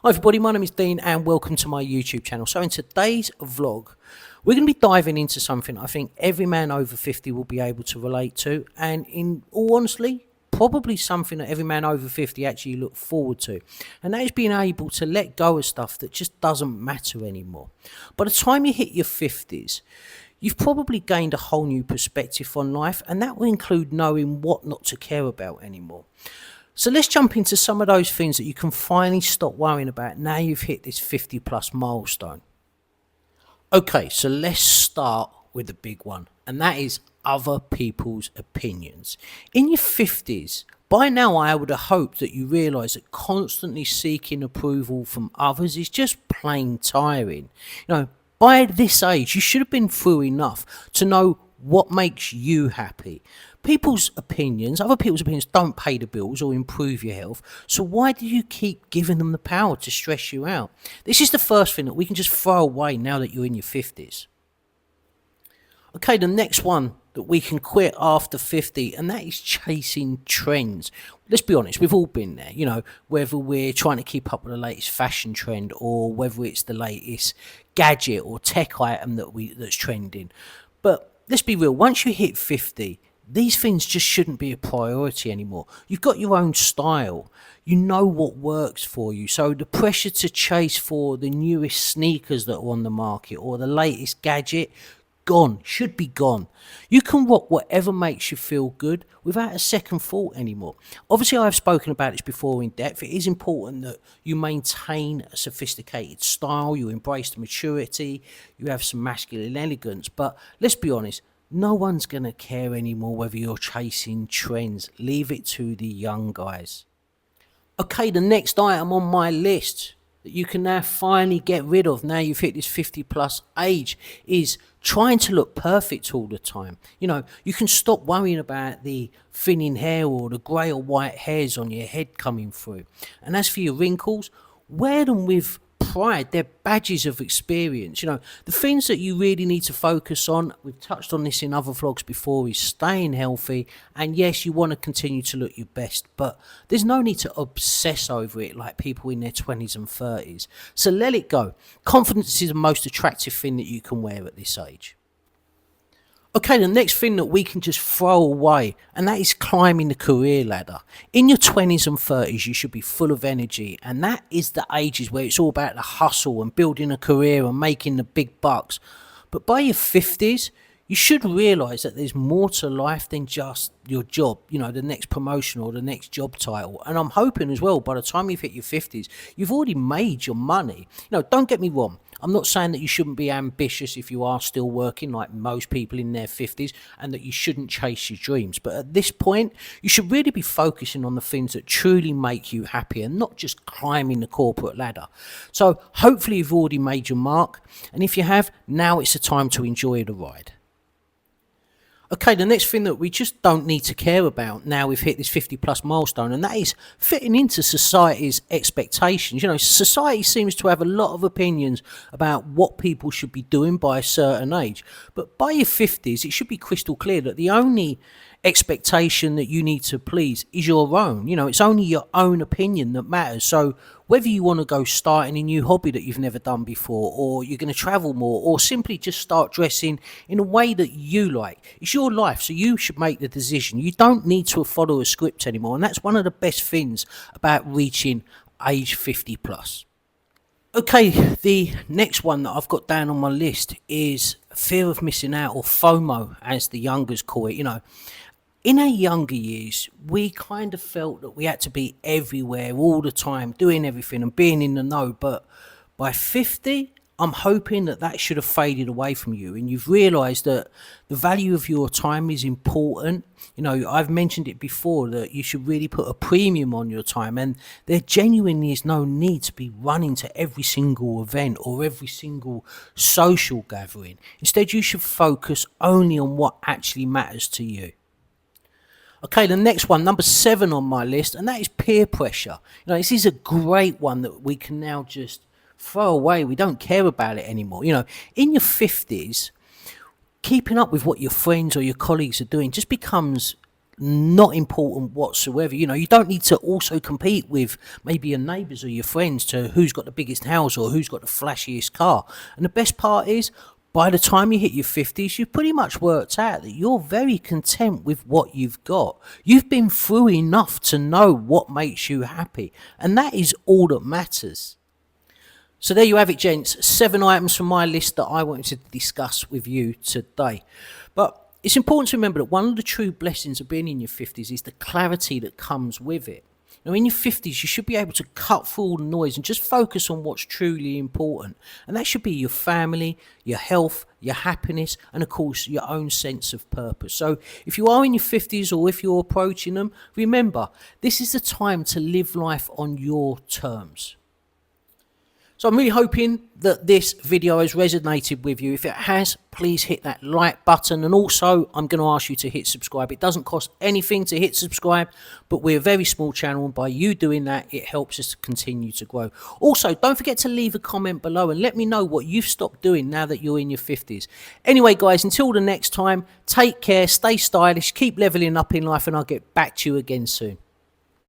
Hi everybody, my name is Dean and welcome to my YouTube channel. So in today's vlog, we're going to be diving into something I think every man over 50 will be able to relate to, and in all honesty, probably something that every man over 50 actually look forward to. And that is being able to let go of stuff that just doesn't matter anymore. By the time you hit your 50s, you've probably gained a whole new perspective on life, and that will include knowing what not to care about anymore. So let's jump into some of those things that you can finally stop worrying about now you've hit this 50 plus milestone. Okay, so let's start with the big one, and that is other people's opinions. In your 50s, by now I would have hoped that you realise that constantly seeking approval from others is just plain tiring. By this age, you should have been through enough to know what makes you happy. Other people's opinions don't pay the bills or improve your health, so why do you keep giving them the power to stress you out? This is the first thing that we can just throw away now that you're in your 50s. Okay, the next one that we can quit after 50, and that is chasing trends. Let's be honest, we've all been there, whether we're trying to keep up with the latest fashion trend or whether it's the latest gadget or tech item that's trending. But let's be real, once you hit 50, these things just shouldn't be a priority anymore. You've got your own style. You know what works for you. So the pressure to chase for the newest sneakers that are on the market or the latest gadget, should be gone. You can rock whatever makes you feel good without a second thought anymore. Obviously, I've spoken about this before in depth. It is important that you maintain a sophisticated style, you embrace the maturity, you have some masculine elegance. But let's be honest, no one's going to care anymore whether you're chasing trends. Leave it to the young guys. Okay, the next item on my list that you can now finally get rid of now you've hit this 50 plus age is trying to look perfect all the time. You can stop worrying about the thinning hair or the grey or white hairs on your head coming through. And as for your wrinkles, wear them with pride. They're badges of experience. The things that you really need to focus on, we've touched on this in other vlogs before, is staying healthy. And yes, you want to continue to look your best, but there's no need to obsess over it like people in their 20s and 30s. So let it go. Confidence is the most attractive thing that you can wear at this age. Okay, the next thing that we can just throw away, and that is climbing the career ladder. In your 20s and 30s, you should be full of energy, and that is the ages where it's all about the hustle and building a career and making the big bucks. But by your 50s, you should realise that there's more to life than just your job, the next promotion or the next job title. And I'm hoping as well, by the time you've hit your 50s, you've already made your money. Don't get me wrong. I'm not saying that you shouldn't be ambitious if you are still working like most people in their 50s and that you shouldn't chase your dreams. But at this point, you should really be focusing on the things that truly make you happy and not just climbing the corporate ladder. So hopefully you've already made your mark. And if you have, now it's the time to enjoy the ride. Okay, the next thing that we just don't need to care about now we've hit this 50 plus milestone, and that is fitting into society's expectations. Society seems to have a lot of opinions about what people should be doing by a certain age. But by your 50s, it should be crystal clear that the only expectation that you need to please is your own. It's only your own opinion that matters. So whether you want to go starting a new hobby that you've never done before, or you're going to travel more, or simply just start dressing in a way that you like, it's your life, so you should make the decision. You don't need to follow a script anymore, and that's one of the best things about reaching age 50 plus. Okay, the next one that I've got down on my list is fear of missing out, or FOMO as the youngers call it. In our younger years, we kind of felt that we had to be everywhere all the time, doing everything and being in the know. But by 50, I'm hoping that should have faded away from you and you've realised that the value of your time is important. I've mentioned it before that you should really put a premium on your time, and there genuinely is no need to be running to every single event or every single social gathering. Instead, you should focus only on what actually matters to you. Okay, the next one, number 7 on my list, and that is peer pressure. This is a great one that we can now just throw away. We don't care about it anymore. In your 50s, keeping up with what your friends or your colleagues are doing just becomes not important whatsoever. You know, you don't need to also compete with maybe your neighbours or your friends to who's got the biggest house or who's got the flashiest car. And the best part is, by the time you hit your 50s, you've pretty much worked out that you're very content with what you've got. You've been through enough to know what makes you happy, and that is all that matters. So there you have it, gents. 7 items from my list that I wanted to discuss with you today. But it's important to remember that one of the true blessings of being in your 50s is the clarity that comes with it. Now, in your 50s, you should be able to cut through all the noise and just focus on what's truly important. And that should be your family, your health, your happiness, and of course, your own sense of purpose. So if you are in your 50s or if you're approaching them, remember, this is the time to live life on your terms. So I'm really hoping that this video has resonated with you. If it has, please hit that like button. And also, I'm going to ask you to hit subscribe. It doesn't cost anything to hit subscribe, but we're a very small channel. And by you doing that, it helps us to continue to grow. Also, don't forget to leave a comment below and let me know what you've stopped doing now that you're in your 50s. Anyway, guys, until the next time, take care, stay stylish, keep leveling up in life, and I'll get back to you again soon.